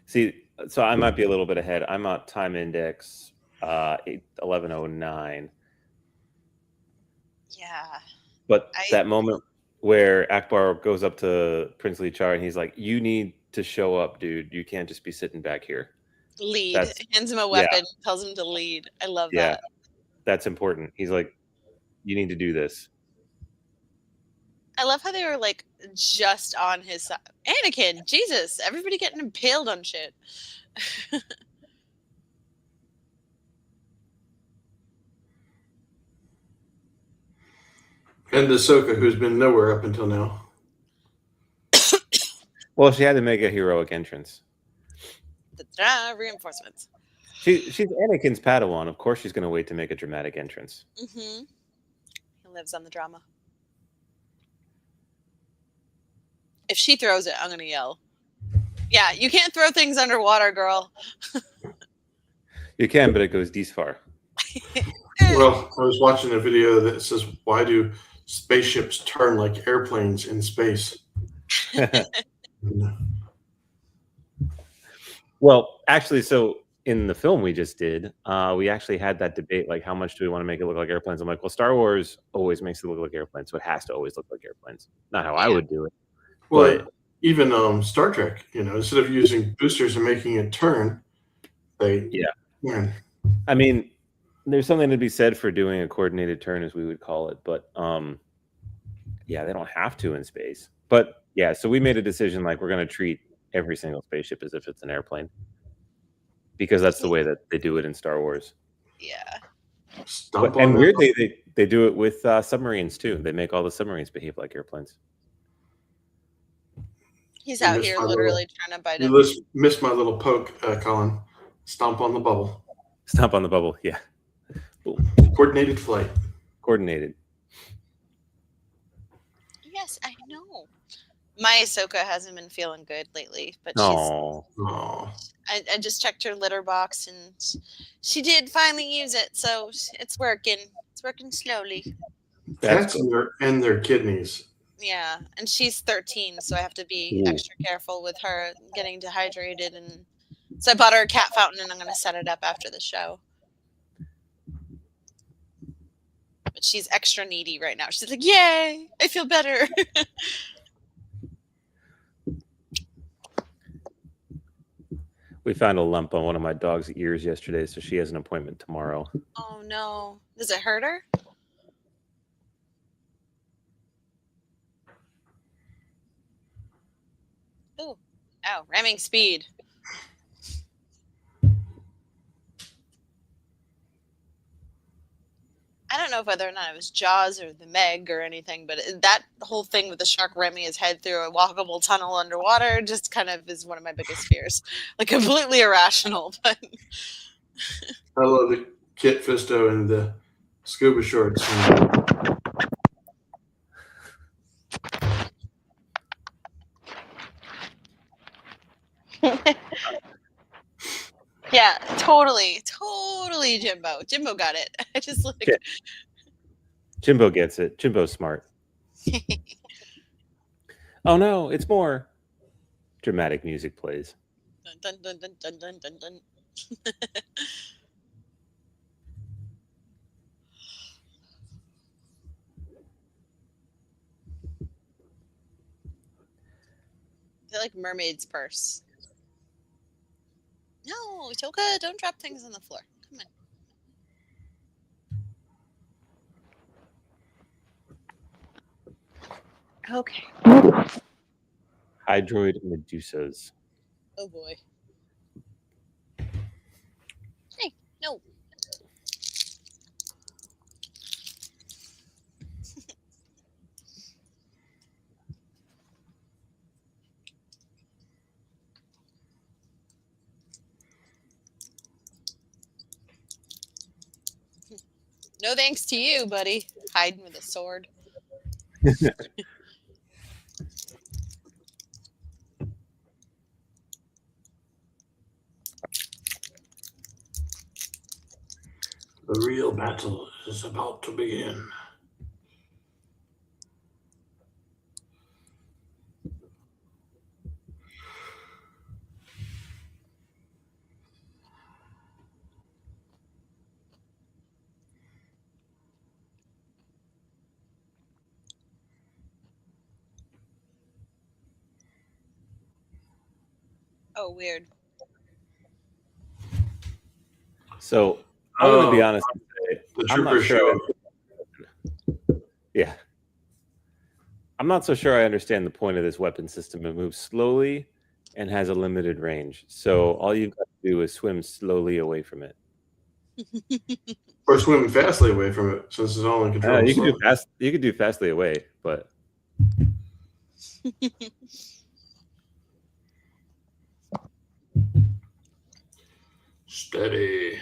See, so I might be a little bit ahead. I'm at time index 1109. Yeah. But that moment where Akbar goes up to Princely Char and he's like, you need to show up, dude. You can't just be sitting back here. Lead. Hands him a weapon, tells him to lead. I love that. That's important. He's like, you need to do this. I love how they were like just on his side. Anakin, Jesus, everybody getting impaled on shit. And Ahsoka, who's been nowhere up until now. Well, she had to make a heroic entrance. Reinforcements. She's Anakin's Padawan. Of course she's going to wait to make a dramatic entrance. Mm-hmm. He lives on the drama. If she throws it, I'm going to yell. Yeah, you can't throw things underwater, girl. You can, but it goes this far. Well, I was watching a video that says, why do spaceships turn like airplanes in space? Well, actually, so in the film we just did, we actually had that debate, like how much do we want to make it look like airplanes? I'm like, well, Star Wars always makes it look like airplanes, so it has to always look like airplanes. Not how I would do it. Well, but even Star Trek, instead of using boosters and making it turn, they turn. I mean, there's something to be said for doing a coordinated turn, as we would call it, but yeah, they don't have to in space. But yeah, so we made a decision, like we're going to treat every single spaceship as if it's an airplane, because that's the way that they do it in Star Wars. Yeah. And weirdly, they do it with submarines too. They make all the submarines behave like airplanes. He's out here literally trying to bite him. You missed my little poke, Colin. Stomp on the bubble. Stomp on the bubble, yeah. Boom. Coordinated flight. Coordinated. Yes, I know. My Ahsoka hasn't been feeling good lately, but I just checked her litter box and she did finally use it, so it's working. It's working slowly. Cats and their kidneys. Yeah, and she's 13, so I have to be extra careful with her getting dehydrated, and so I bought her a cat fountain, and I'm going to set it up after the show. But she's extra needy right now. She's like, "Yay! I feel better." We found a lump on one of my dog's ears yesterday, so she has an appointment tomorrow. Oh no! Does it hurt her? Ooh. Oh, ramming speed. I don't know whether or not it was Jaws or the Meg or anything, but that whole thing with the shark ramming his head through a walkable tunnel underwater just kind of is one of my biggest fears. Like completely irrational, but I love the Kit Fisto and the scuba shorts. yeah, totally, Jimbo. Jimbo got it. I just like Jimbo gets it. Jimbo's smart. Oh no, it's more. Dramatic music plays. Dun, dun, dun, dun, dun, dun, dun. They're like mermaid's purse. No, Toka, don't drop things on the floor. Come on. Okay. Hydroid medusas. Oh boy. Hey, no. No thanks to you, buddy. Hiding with a sword. The real battle is about to begin. Oh, weird. So I'm going to be honest. The trooper show. Yeah. I'm not so sure I understand the point of this weapon system. It moves slowly and has a limited range. So all you've got to do is swim slowly away from it. Or swim fastly away from it, since it's all in control. You could do fastly away, but steady.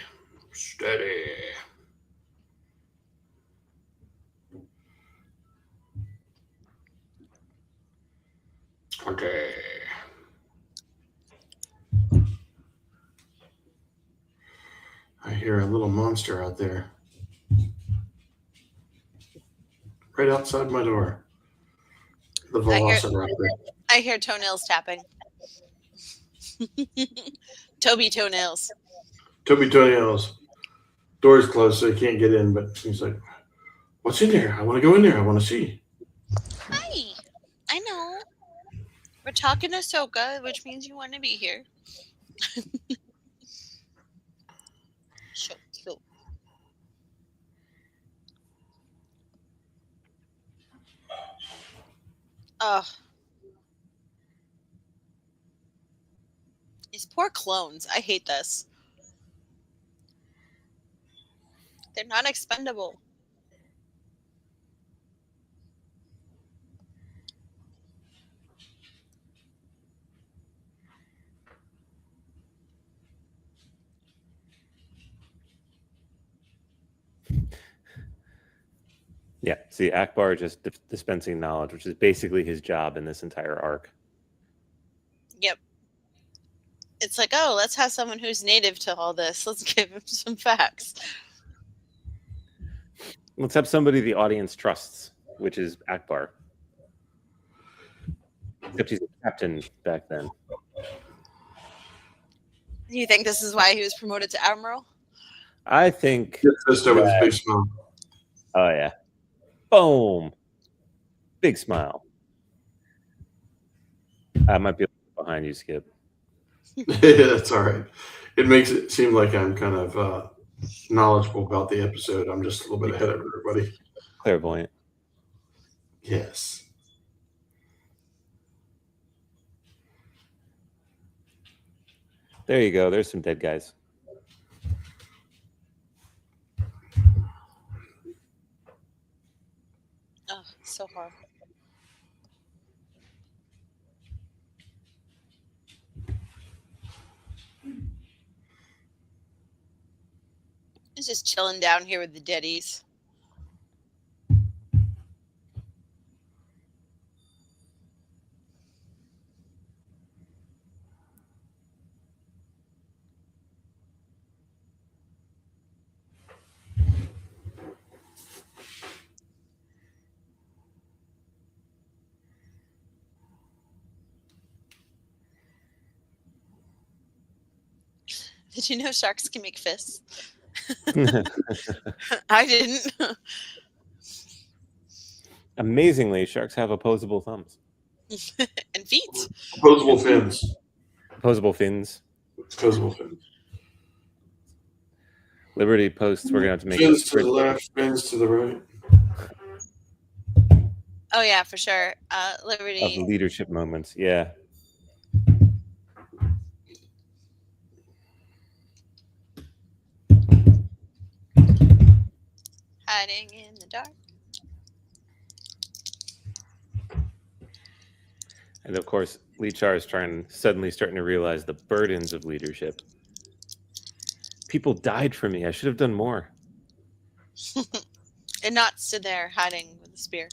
Okay. I hear a little monster out there. Right outside my door. The Velociraptor. I I hear toenails tapping. Toby toenails. Toby toenails. Door's closed, so he can't get in. But he's like, "What's in there? I want to go in there. I want to see." Hi. I know. We're talking Ahsoka, which means you want to be here. So cute. Ugh. These poor clones. I hate this. They're not expendable. Yeah. See, Akbar just dispensing knowledge, which is basically his job in this entire arc. Yep. It's like, oh, let's have someone who's native to all this. Let's give him some facts. Let's have somebody the audience trusts, which is Akbar. Except he's a captain back then. Do you think this is why he was promoted to admiral? I think. Just over his big smile. Oh yeah. Boom. Big smile. I might be behind you, Skip. That's all right. It makes it seem like I'm kind of knowledgeable about the episode. I'm just a little bit ahead of everybody. Clairvoyant. Yes. There you go. There's some dead guys. Oh, so hard. He's just chilling down here with the deadies. Did you know sharks can make fists? I didn't. Amazingly, sharks have opposable thumbs. And feet. Opposable fins. Opposable fins. Opposable fins. Liberty posts. We're gonna have to make fins to the left, fins to the right. Oh yeah, for sure. Liberty. Of leadership moments. Yeah. Hiding in the dark. And of course, Lee Char is suddenly starting to realize the burdens of leadership. People died for me. I should have done more. And not stood there hiding with a spear.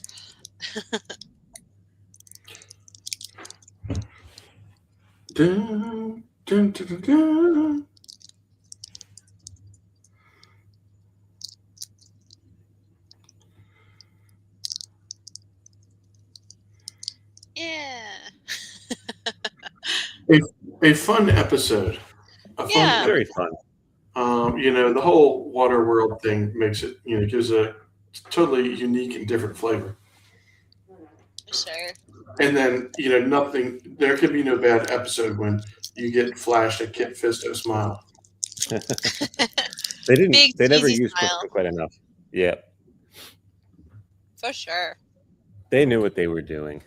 Dun, dun, dun, dun, dun. Yeah. A fun episode. Yeah. Very fun. The whole water world thing makes it, gives a totally unique and different flavor. Sure. And then, there could be no bad episode when you get flashed a Kit Fisto smile. They never used Kristen quite enough. Yeah. For sure. They knew what they were doing.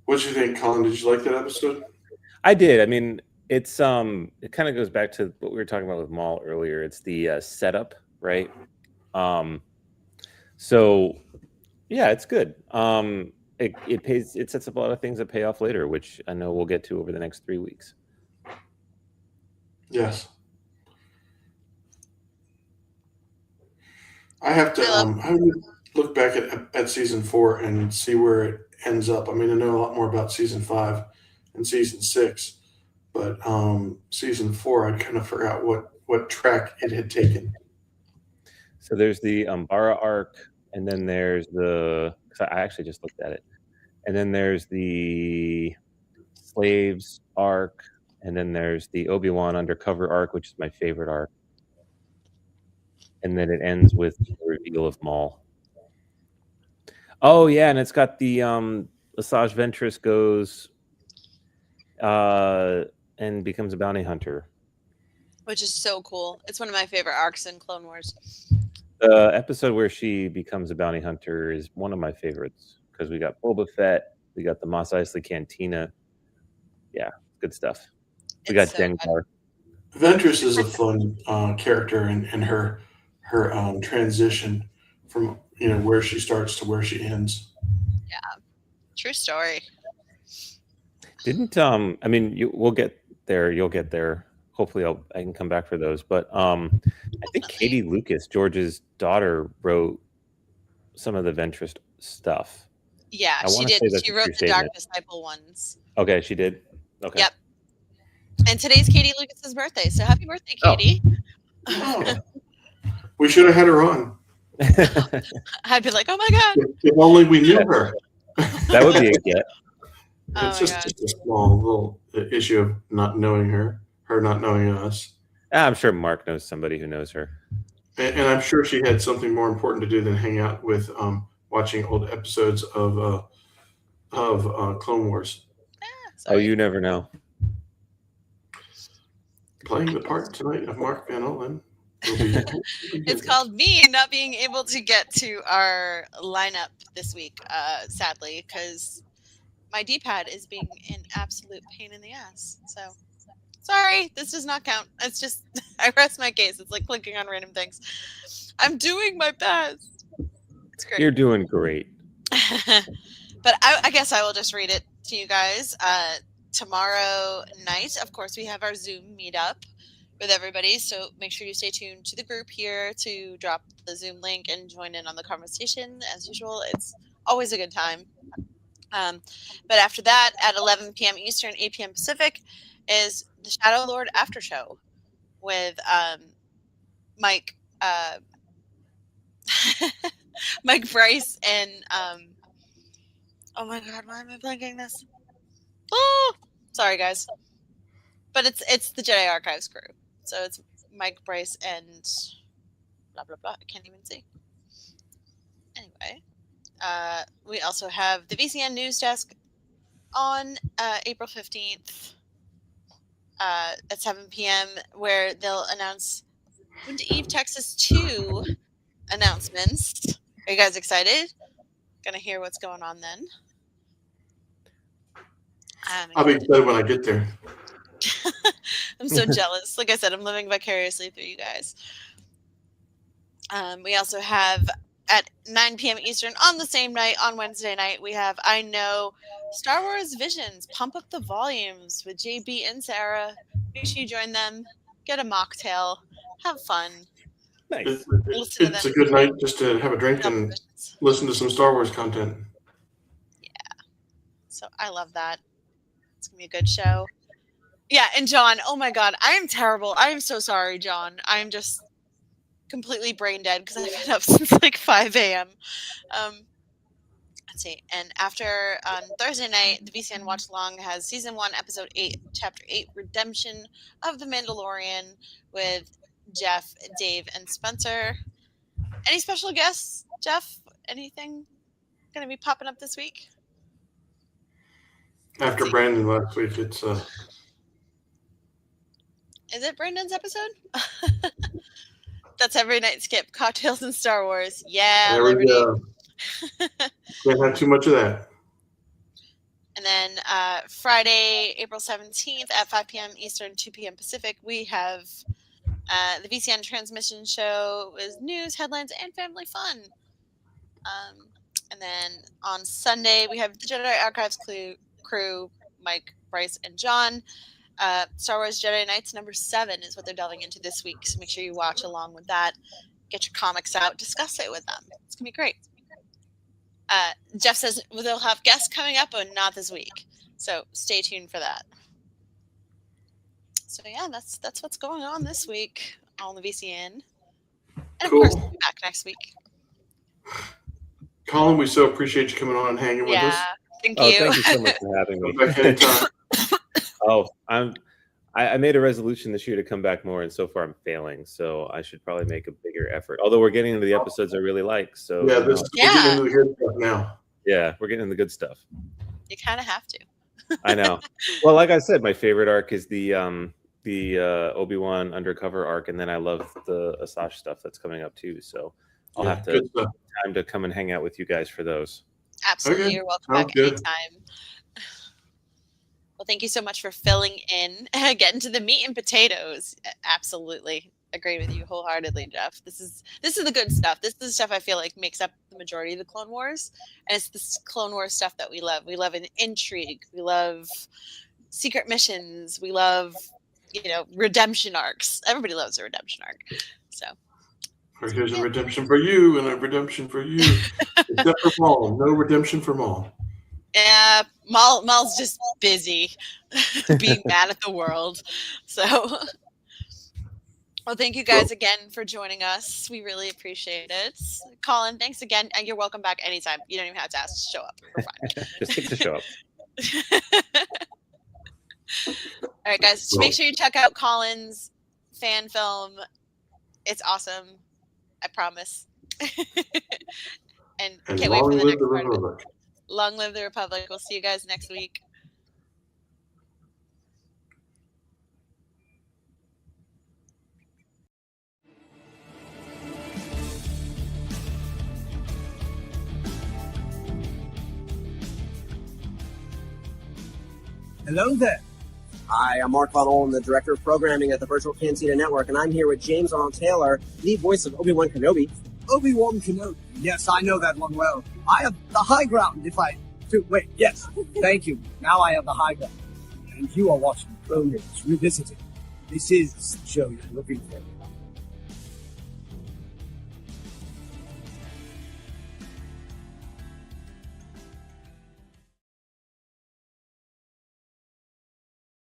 What did you think, Colin? Did you like that episode? I did. I mean, it's it kind of goes back to what we were talking about with Maul earlier. It's the setup, right? So yeah, it's good. It sets up a lot of things that pay off later, which I know we'll get to over the next 3 weeks. Yes. I have to I would look back at season 4 and see where it ends up. I mean, I know a lot more about season 5 and season 6, but season 4, I kind of forgot what track it had taken. So there's the Umbara arc, and then there's I actually just looked at it. And then there's the Slaves arc, and then there's the Obi-Wan undercover arc, which is my favorite arc. And then it ends with the reveal of Maul. Oh yeah, and it's got the Asajj Ventress goes and becomes a bounty hunter, which is so cool. It's one of my favorite arcs in Clone Wars. The episode where she becomes a bounty hunter is one of my favorites because we got Boba Fett, we got the Mos Eisley Cantina. Yeah, good stuff. We got Dengar. Ventress is a fun character, and her transition from where she starts to where she ends. Yeah, true story. Didn't I mean we'll get there. You'll get there. Hopefully, I can come back for those. But I think Katie Lucas, George's daughter, wrote some of the Ventress stuff. Yeah, she did. She wrote the Dark Disciple ones. Okay, she did. Okay. Yep. And today's Katie Lucas's birthday, so happy birthday, Katie! Oh. We should have had her on. I'd be like, oh my god! If only we knew her. That would be a get. It's just a small little issue of not knowing her not knowing us. I'm sure Mark knows somebody who knows her. And I'm sure she had something more important to do than hang out with watching old episodes of Clone Wars. Oh, you never know. Playing the part tonight of Mark Van Olin. It's called me not being able to get to our lineup this week, sadly, because my D-pad is being an absolute pain in the ass. So, sorry, this does not count. It's just, I rest my case. It's like clicking on random things. I'm doing my best. It's great. You're doing great. But I guess I will just read it to you guys. Tomorrow night, of course, we have our Zoom meetup with everybody. So make sure you stay tuned to the group here to drop the Zoom link and join in on the conversation. As usual, it's always a good time. But after that, at 11 p.m. Eastern, 8 p.m. Pacific, is the Shadow Lord After Show with Mike Mike Bryce and oh my god, why am I blanking this? Oh, sorry guys, but it's the Jedi Archives crew, so it's Mike Bryce and blah blah blah. I can't even see. Anyway, we also have the VCN News Desk on April 15th at 7 p.m. where they'll announce Wind to Eve Texas 2 announcements. Are you guys excited? Gonna hear what's going on then. I'll be excited when I get there. I'm so jealous. Like I said, I'm living vicariously through you guys. We also have at 9 p.m. Eastern on the same night, on Wednesday night, we have I Know Star Wars Visions, Pump Up the Volumes with JB and Sarah. Make sure you join them. Get a mocktail. Have fun. Nice. It's a good night just to have a drink and listen to some Star Wars content. Yeah. So I love that. It's going to be a good show. Yeah, and John, oh my God, I am terrible. I am so sorry, John. I'm just completely brain dead because I've been up since like 5 a.m. Let's see. And after on Thursday night, the VCN Watch Along has Season 1, Episode 8, Chapter 8, Redemption of the Mandalorian with Jeff, Dave, and Spencer. Any special guests, Jeff? Anything going to be popping up this week? After Brandon last week, it's... Is it Brandon's episode? That's every night skip. Cocktails and Star Wars. Yeah, there Liberty. We go. Can't have too much of that. And then Friday, April 17th at 5 p.m. Eastern, 2 p.m. Pacific, we have the VCN transmission show with news, headlines, and family fun. And then on Sunday, we have the Jedi Archives crew, Mike, Bryce, and John. Star Wars Jedi Knights number 7 is what they're delving into this week. So make sure you watch along with that. Get your comics out. Discuss it with them. It's going to be great. Jeff says they'll have guests coming up, but not this week. So stay tuned for that. So yeah, that's what's going on this week on the VCN. And Cool. of course, we'll be back next week. Colin, we so appreciate you coming on and hanging with us. Thank Oh, you. thank you so much for having me. Come back anytime. Oh, I made a resolution this year to come back more, and so far I'm failing. So I should probably make a bigger effort. Although we're getting into the episodes I really like. So Yeah, you know, we're getting into the good stuff now. yeah, we're getting into the good stuff. You kind of have to. I know. Well, like I said, my favorite arc is the Obi-Wan undercover arc, and then I love the Asajj stuff that's coming up too. So I'll have to time to come and hang out with you guys for those. Absolutely, you're welcome back anytime. Well, thank you so much for filling in, getting to the meat and potatoes. Absolutely agree with you wholeheartedly, Jeff. This is the good stuff. This is the stuff I feel like makes up the majority of the Clone Wars, and it's this Clone Wars stuff that we love. We love an intrigue. We love secret missions. We love, redemption arcs. Everybody loves a redemption arc. So. Here's a redemption for you and a redemption for you. Except for Maul. No redemption for Maul. Yeah, Maul's just busy being mad at the world. So, well, thank you guys again for joining us. We really appreciate it. Colin, thanks again. And you're welcome back anytime. You don't even have to ask to show up. We're fine. Just take the show up. All right, guys. So make sure you check out Colin's fan film. It's awesome. I promise. And can't wait for the next part of it. Long live the Republic. We'll see you guys next week. Hello there. Hi, I'm Mark Connell. I'm the Director of Programming at the Virtual Cantina Network, and I'm here with James Arnold Taylor, the voice of Obi-Wan Kenobi. Obi-Wan Kenobi. Yes, I know that one well. I have the high ground if I... Wait, yes. Thank you. Now I have the high ground. And you are watching Clone Wars Revisited. This is the show you're looking for.